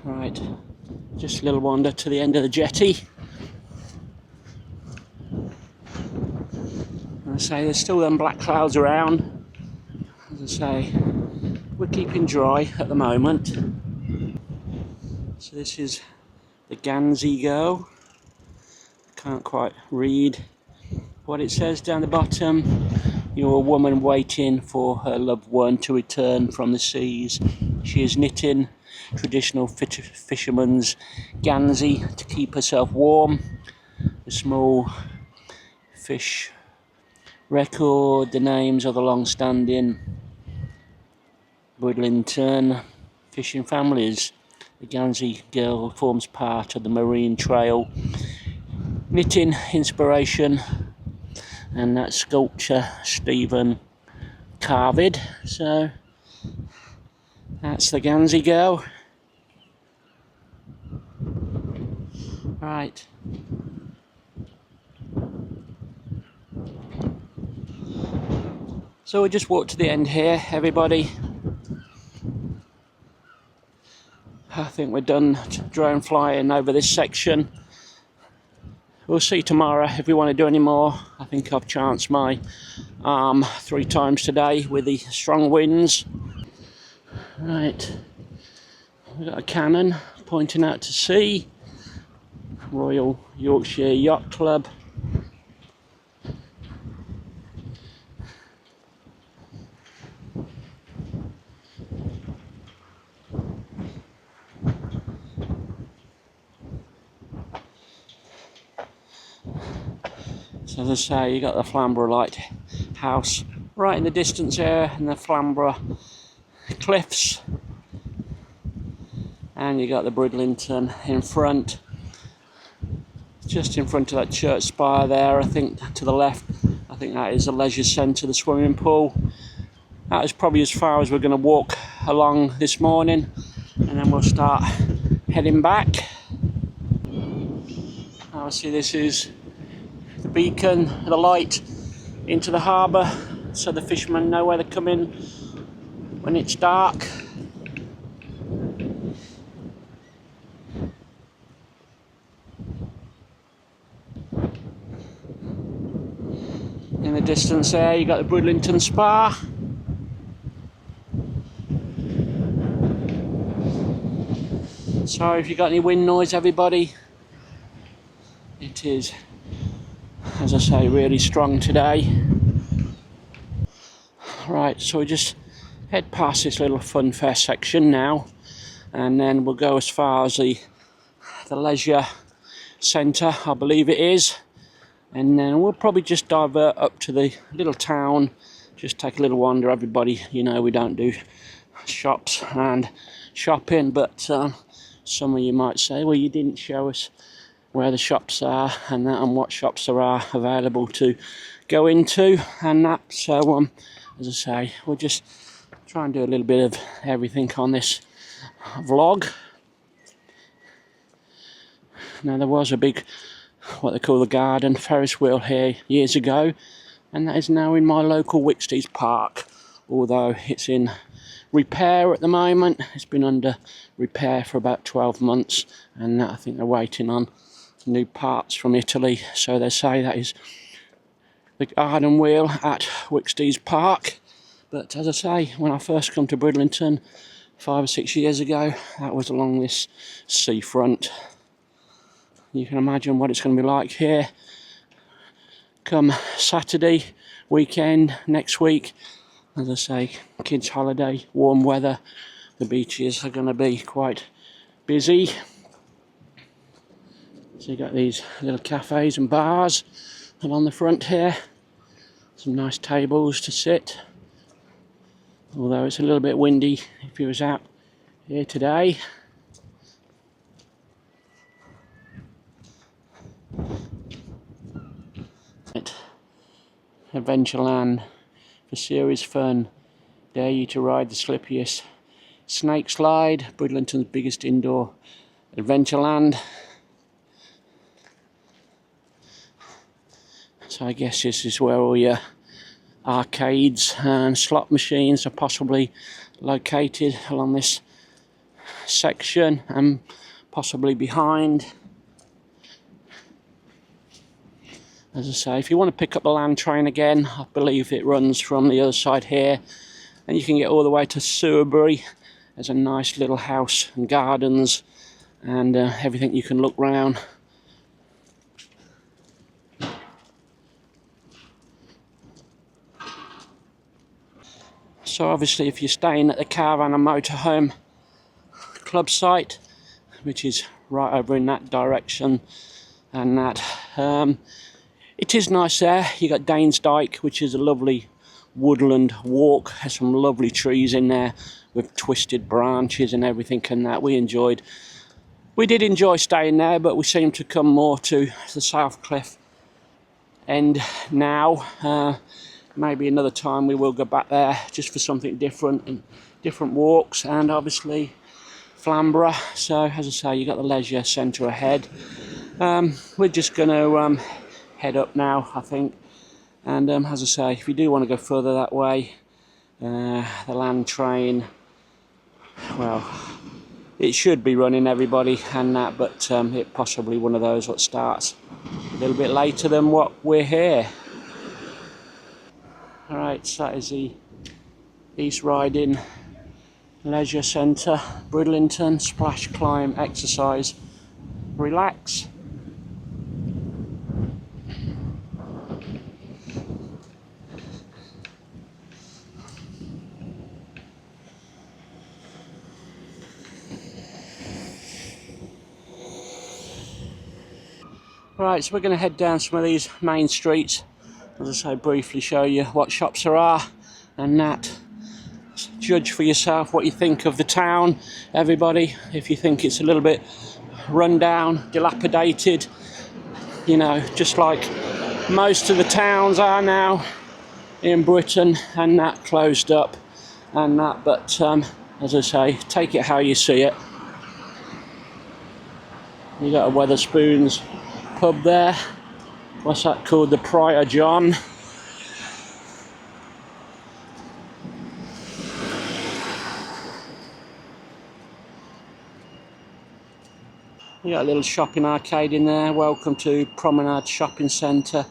Right, just a little wander to the end of the jetty. As I say, there's still them black clouds around. As I say, we're keeping dry at the moment. So this is the Gansey Go. Can't quite read what it says down the bottom. You're a woman waiting for her loved one to return from the seas. She is knitting traditional fisherman's Gansey to keep herself warm. The small fish record the names of the long-standing Bridlington fishing families. The Gansey girl forms part of the marine trail knitting inspiration, and that sculpture Stephen carved. So that's the Gansey girl. Right. So we just walked to the end here, everybody. I think we're done drone flying over this section. We'll see tomorrow if we want to do any more. I think I've chanced my arm 3 times today with the strong winds. Right, we've got a cannon pointing out to sea. Royal Yorkshire Yacht Club. So as I say, you got the Flamborough Lighthouse right in the distance there, and the Flamborough Cliffs, and you got the Bridlington in front, just in front of that church spire there. I think to the left, I think that is the leisure centre, the swimming pool. That is probably as far as we're going to walk along this morning, and then we'll start heading back. Obviously this is the beacon, the light into the harbour, so the fishermen know where they're coming when it's dark. In the distance there you got the Bridlington Spar. Sorry if you got any wind noise, everybody. It is, as I say, really strong today. Right, so we just head past this little funfair section now, and then we'll go as far as the leisure centre, I believe it is, and then we'll probably just divert up to the little town, just take a little wander. Everybody, you know, we don't do shops and shopping, but some of you might say, well, you didn't show us where the shops are and that, and what shops there are available to go into and that. So as I say, we'll just try and do a little bit of everything on this vlog. Now there was a big, what they call the garden Ferris wheel here years ago, and that is now in my local Wicksteeds Park, although it's in repair at the moment. It's been under repair for about 12 months, and I think they're waiting on new parts from Italy. So they say that is the garden wheel at Wicksteeds Park. But as I say, when I first come to Bridlington 5 or 6 years ago, that was along this seafront. You can imagine what it's going to be like here come Saturday weekend next week. As I say, kids' holiday, warm weather, the beaches are going to be quite busy. So you got these little cafes and bars along the front here. Some nice tables to sit, although it's a little bit windy if you was out here today. Adventureland for serious fun. Dare you to ride the slippiest snake slide, Bridlington's biggest indoor Adventureland. So I guess this is where all your arcades and slot machines are possibly located, along this section and possibly behind. As I say, if you want to pick up the land train again, I believe it runs from the other side here, and you can get all the way to Seafront. There's a nice little house and gardens and everything you can look round. So obviously if you're staying at the Caravan and Motorhome club site, which is right over in that direction, and that it is nice there. You got Danes Dyke, which is a lovely woodland walk. Has some lovely trees in there with twisted branches and everything, and that we did enjoy staying there, but we seem to come more to the South Cliff end now. Maybe another time we will go back there just for something different and different walks, and obviously Flamborough. So as I say, you got the leisure centre ahead. We're just going to head up now, I think, and as I say, if you do want to go further that way, the land train, well, it should be running, everybody, and that, but it possibly one of those that starts a little bit later than what we're here. Alright, so that is the East Riding Leisure Centre, Bridlington, splash, climb, exercise, relax. Right, so we're going to head down some of these main streets, as I say, briefly show you what shops there are and that. Judge for yourself what you think of the town, everybody. If you think it's a little bit run down, dilapidated, you know, just like most of the towns are now in Britain, and that, closed up and that, but as I say, take it how you see it. You got a Wetherspoons pub there. What's that called? The Prior John. You got a little shopping arcade in there. Welcome to Promenade Shopping Centre.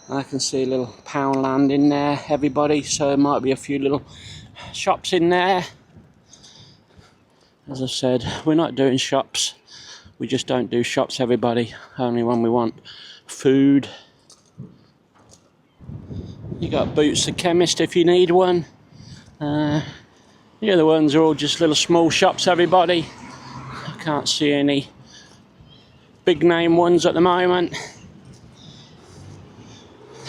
I can see a little Poundland in there, everybody, so there might be a few little shops in there. As I said, we're not doing shops. We just don't do shops, everybody, only when we want food. You got Boots the Chemist if you need one. The other ones are all just little small shops, everybody. I can't see any big name ones at the moment.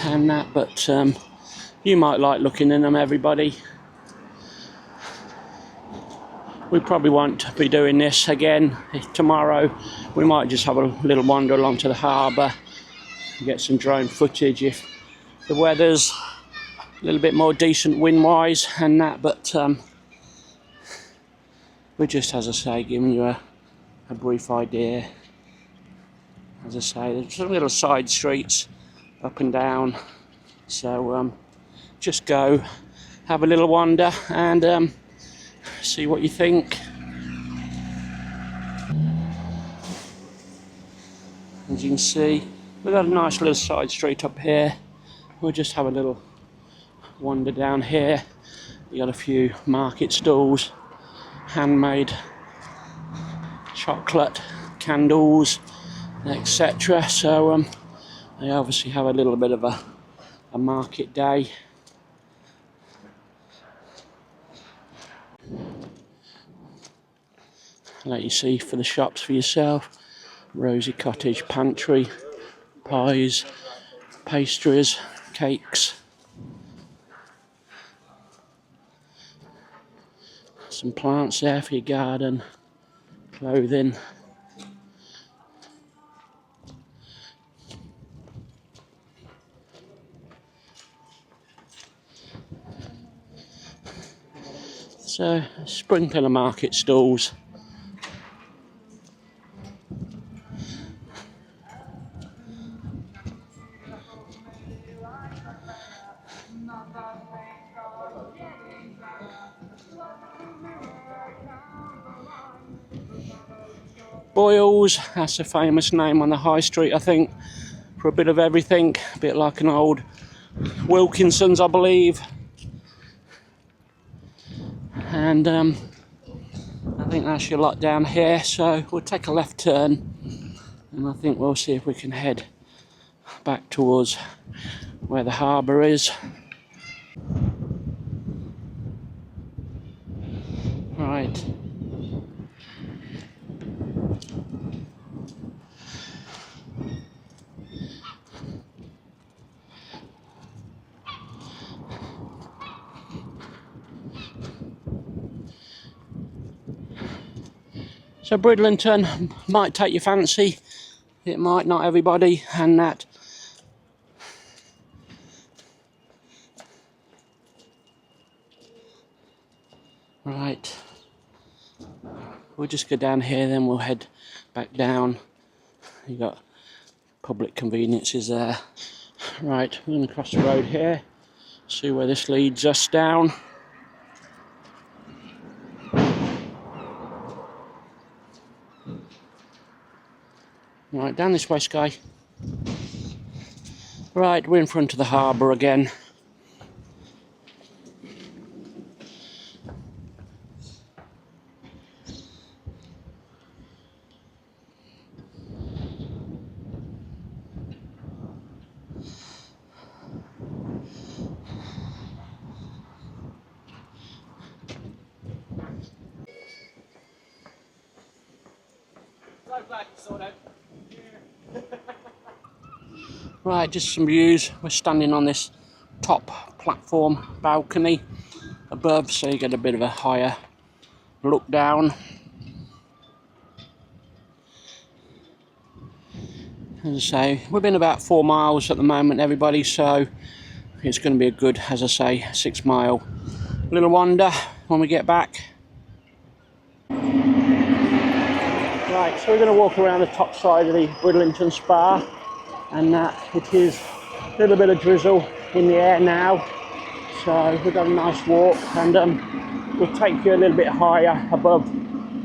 And that, but you might like looking in them, everybody. We probably won't be doing this again tomorrow. We might just have a little wander along to the harbour, get some drone footage if the weather's a little bit more decent wind-wise and that, but we're just, as I say, giving you a brief idea. As I say, there's some little side streets up and down, so just go have a little wander and see what you think. As you can see, we've got a nice little side street up here. We'll just have a little wander down here. You got a few market stalls, handmade chocolate, candles, etc. So they obviously have a little bit of a market day. Let you see for the shops for yourself. Rosy Cottage pantry, pies, pastries, cakes. Some plants there for your garden, clothing. So, a sprinkling of market stalls. Boyles, that's a famous name on the high street, I think, for a bit of everything, a bit like an old Wilkinson's, I believe. And I think that's your lot down here, so we'll take a left turn and I think we'll see if we can head back towards where the harbour is. Right. So Bridlington might take your fancy, it might not everybody, and that. Right, we'll just go down here, then we'll head back down. You got public conveniences there. Right, we're going to cross the road here, see where this leads us down. Right, down this way, Skye. Right, we're in front of the harbour again. Right, just some views. We're standing on this top platform balcony above, so you get a bit of a higher look down. As I say, we've been about 4 miles at the moment, everybody, so it's going to be a good, as I say, 6 mile little wander when we get back. Right, so we're going to walk around the top side of the Bridlington Spar, and it is a little bit of drizzle in the air now, so we've got a nice walk, and we'll take you a little bit higher above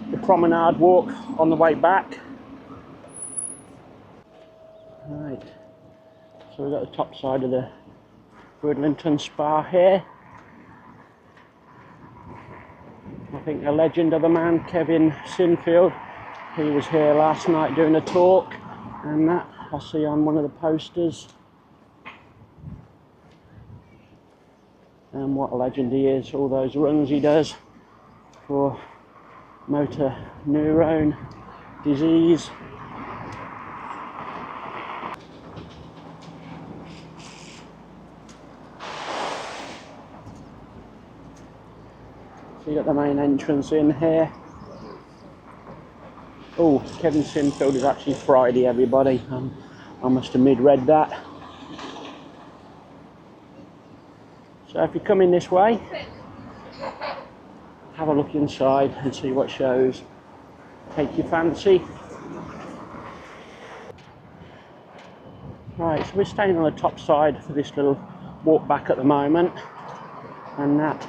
the promenade walk on the way back. Right, so we've got the top side of the Bridlington Spar here. I think a legend of a man, Kevin Sinfield, he was here last night doing a talk, and that I see on one of the posters. And what a legend he is, all those runs he does for motor neurone disease. So you got the main entrance in here. Oh, Kevin Sinfield is actually Friday, everybody. I must have misread that. So if you come in this way, have a look inside and see what shows take your fancy. Right, so we're staying on the top side for this little walk back at the moment, and that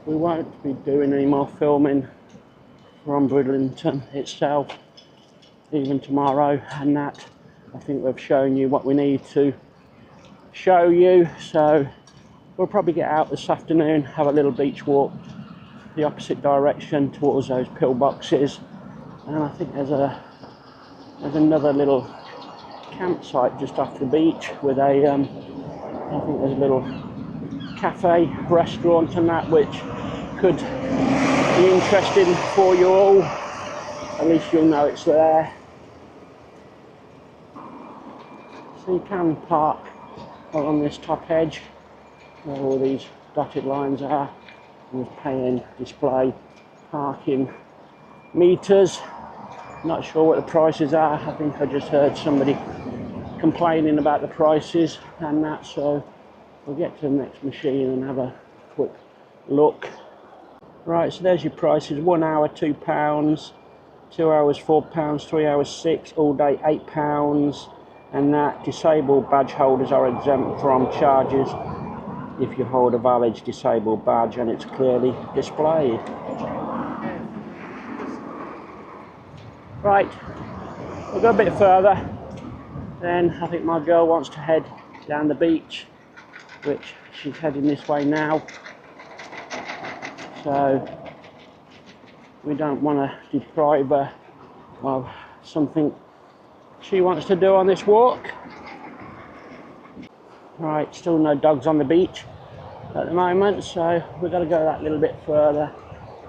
we won't be doing any more filming from Bridlington itself even tomorrow, and that I think we've shown you what we need to show you. So we'll probably get out this afternoon, have a little beach walk the opposite direction towards those pillboxes, and I think there's another little campsite just off the beach with I think there's a little cafe, restaurant and that, which could be interesting for you all. At least you'll know it's there. So you can park along this top edge where all these dotted lines are, with paying display parking meters. Not sure what the prices are. I think I just heard somebody complaining about the prices and that, so we'll get to the next machine and have a quick look. Right, so there's your prices. 1 hour £2, 2 hours £4, 3 hours £6, all day £8, and that disabled badge holders are exempt from charges if you hold a valid disabled badge and it's clearly displayed. Right, we'll go a bit further, then I think my girl wants to head down the beach, which she's heading this way now. So we don't want to deprive her of something she wants to do on this walk. Right, still no dogs on the beach at the moment, so we've got to go that little bit further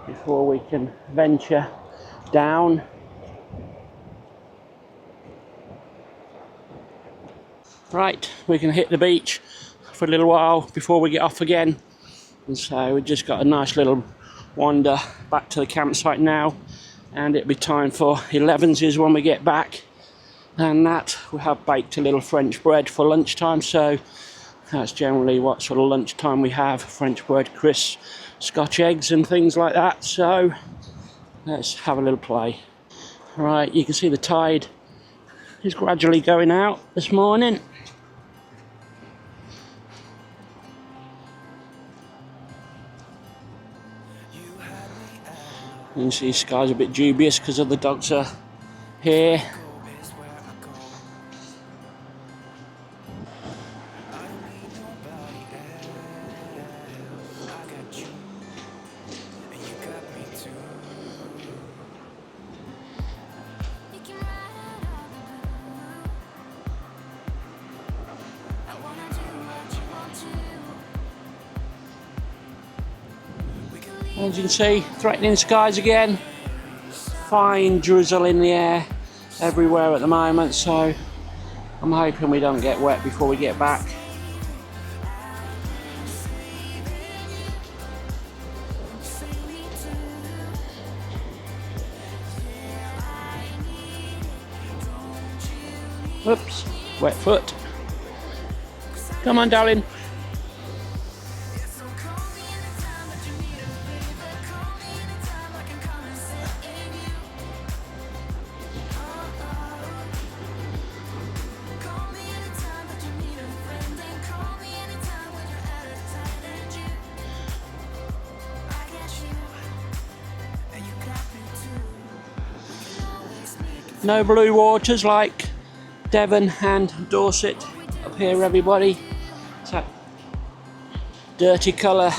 before we can venture down. Right, we can hit the beach for a little while before we get off again. And so we've just got a nice little wander back to the campsite now, and it'll be time for 11s when we get back. And that, we have baked a little French bread for lunchtime, so that's generally what sort of lunchtime we have: French bread, crisps, Scotch eggs and things like that. So let's have a little play. Right, you can see the tide is gradually going out this morning. You can see Skye's a bit dubious because of the dogs are here. As you can see, threatening skies again. Fine drizzle in the air everywhere at the moment, so I'm hoping we don't get wet before we get back. Oops, wet foot. Come on, darling. No blue waters like Devon and Dorset up here, everybody. It's that dirty colour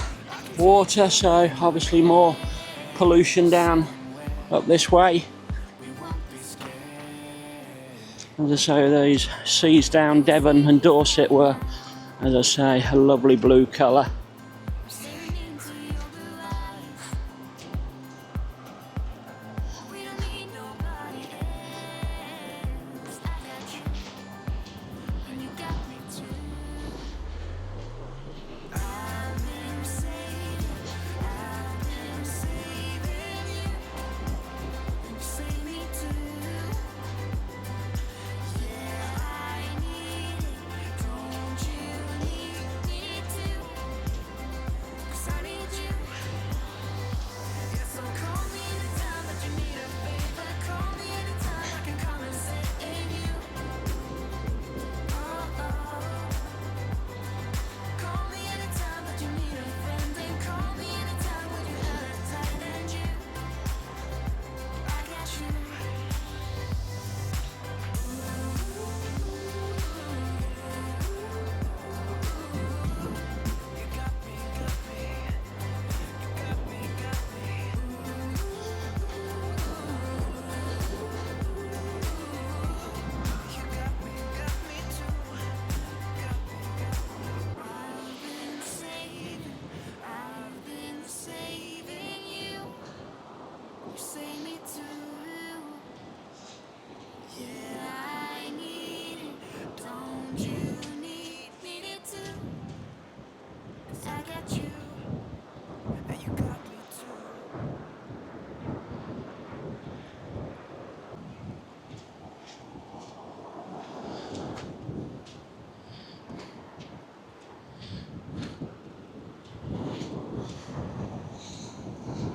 water, so obviously more pollution down up this way. As I say, these seas down Devon and Dorset were, as I say, a lovely blue colour.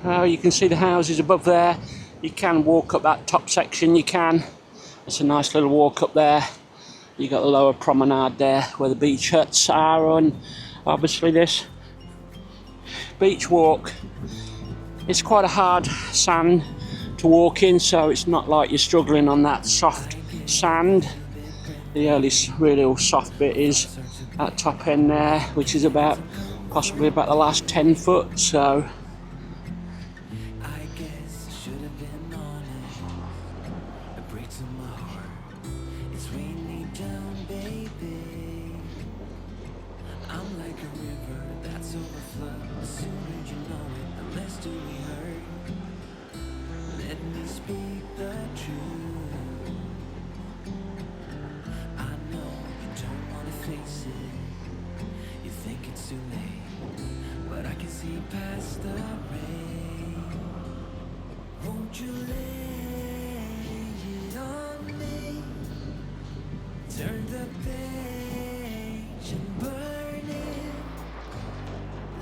Oh, you can see the houses above there. You can walk up that top section, you can. It's a nice little walk up there. You got the lower promenade there where the beach huts are, and obviously this beach walk. It's quite a hard sand to walk in, so it's not like you're struggling on that soft sand. The only really soft bit is that top end there, which is possibly about the last 10 foot, so turn the page and burn it.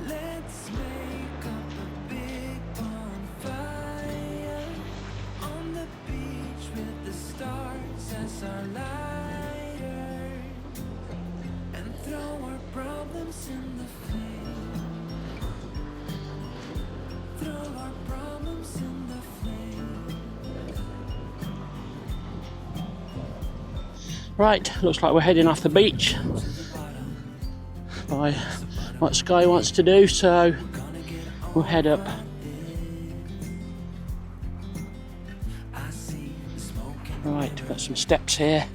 Let's make up a big bonfire on the beach with the stars as our lighter, and throw our problems in the flame. Throw our problems in the flame. right, looks like we're heading off the beach by what Skye wants to do, so we'll head up. Right, we've got some steps here,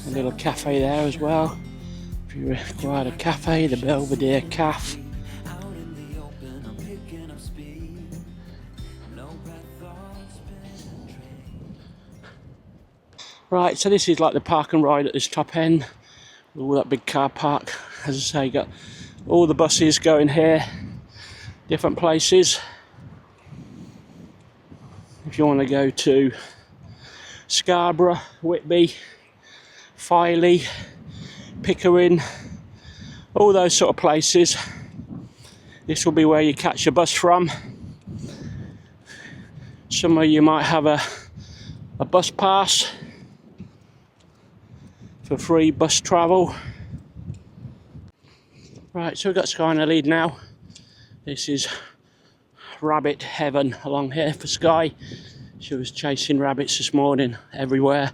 a little cafe there as well. If you require a cafe, the Belvedere Cafe. Right, so this is like the park and ride at this top end, with all that big car park. As I say, you got all the buses going here, different places. If you want to go to Scarborough, Whitby, Filey, Pickering, all those sort of places, this will be where you catch a bus from. Somewhere you might have a bus pass for free bus travel. Right, so we've got Skye in the lead now. This is rabbit heaven along here for Skye. She was chasing rabbits this morning everywhere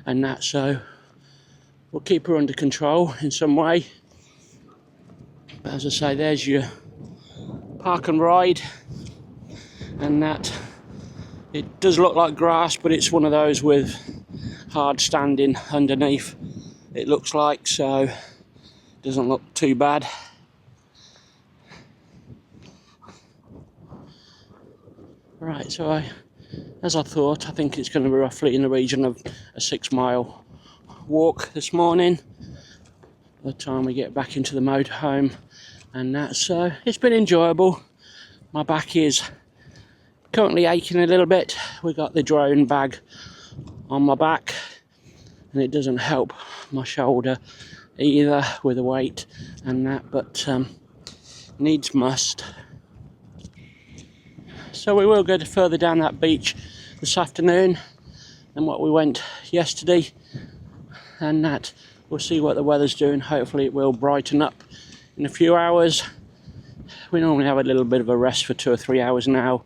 and that, so we'll keep her under control in some way. But as I say, there's your park and ride, and that it does look like grass, but it's one of those with hard standing underneath, it looks like, so it doesn't look too bad. Right, so as I thought, I think it's going to be roughly in the region of a 6-mile walk this morning by the time we get back into the motorhome and that, so it's been enjoyable. My back is currently aching a little bit. We got the drone bag on my back and it doesn't help my shoulder either with the weight and that, but needs must. So we will go further down that beach this afternoon than what we went yesterday, and that we'll see what the weather's doing. Hopefully it will brighten up in a few hours. We normally have a little bit of a rest for 2 or 3 hours now,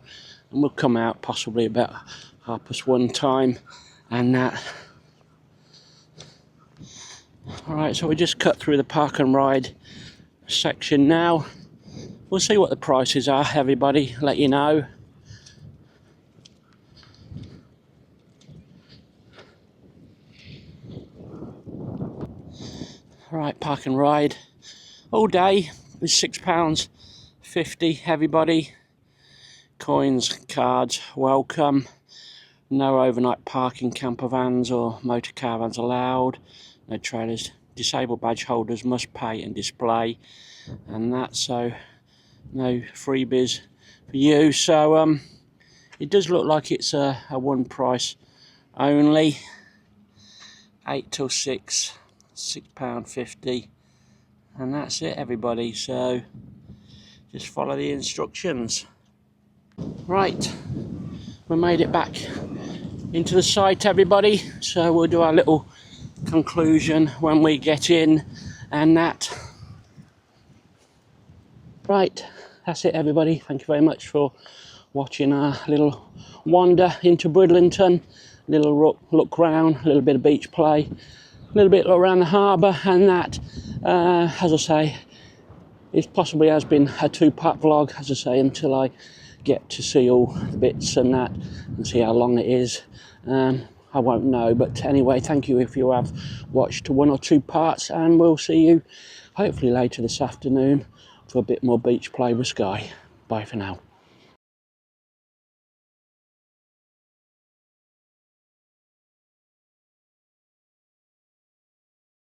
and we'll come out possibly about 1:30 time and that. Alright, so we just cut through the park and ride section now. We'll see what the prices are, everybody, let you know. Right, park and ride all day is £6.50, everybody. Coins, cards, welcome. No overnight parking camper vans or motor caravans allowed. No trailers. Disabled badge holders must pay and display, and that, so no freebies for you. So it does look like it's a one price only, 8 till 6, £6.50, and that's it, everybody. So just follow the instructions. Right, we made it back into the site, everybody, so we'll do our little conclusion when we get in and that. Right, that's it, everybody. Thank you very much for watching our little wander into Bridlington. Little look round, a little bit of beach play, a little bit around the harbour, and that, as I say, it possibly has been a 2-part vlog, as I say, until I get to see all the bits and that, and see how long it is. I won't know, but anyway, thank you if you have watched 1 or 2 parts, and we'll see you hopefully later this afternoon for a bit more beach play with Skye. Bye for now.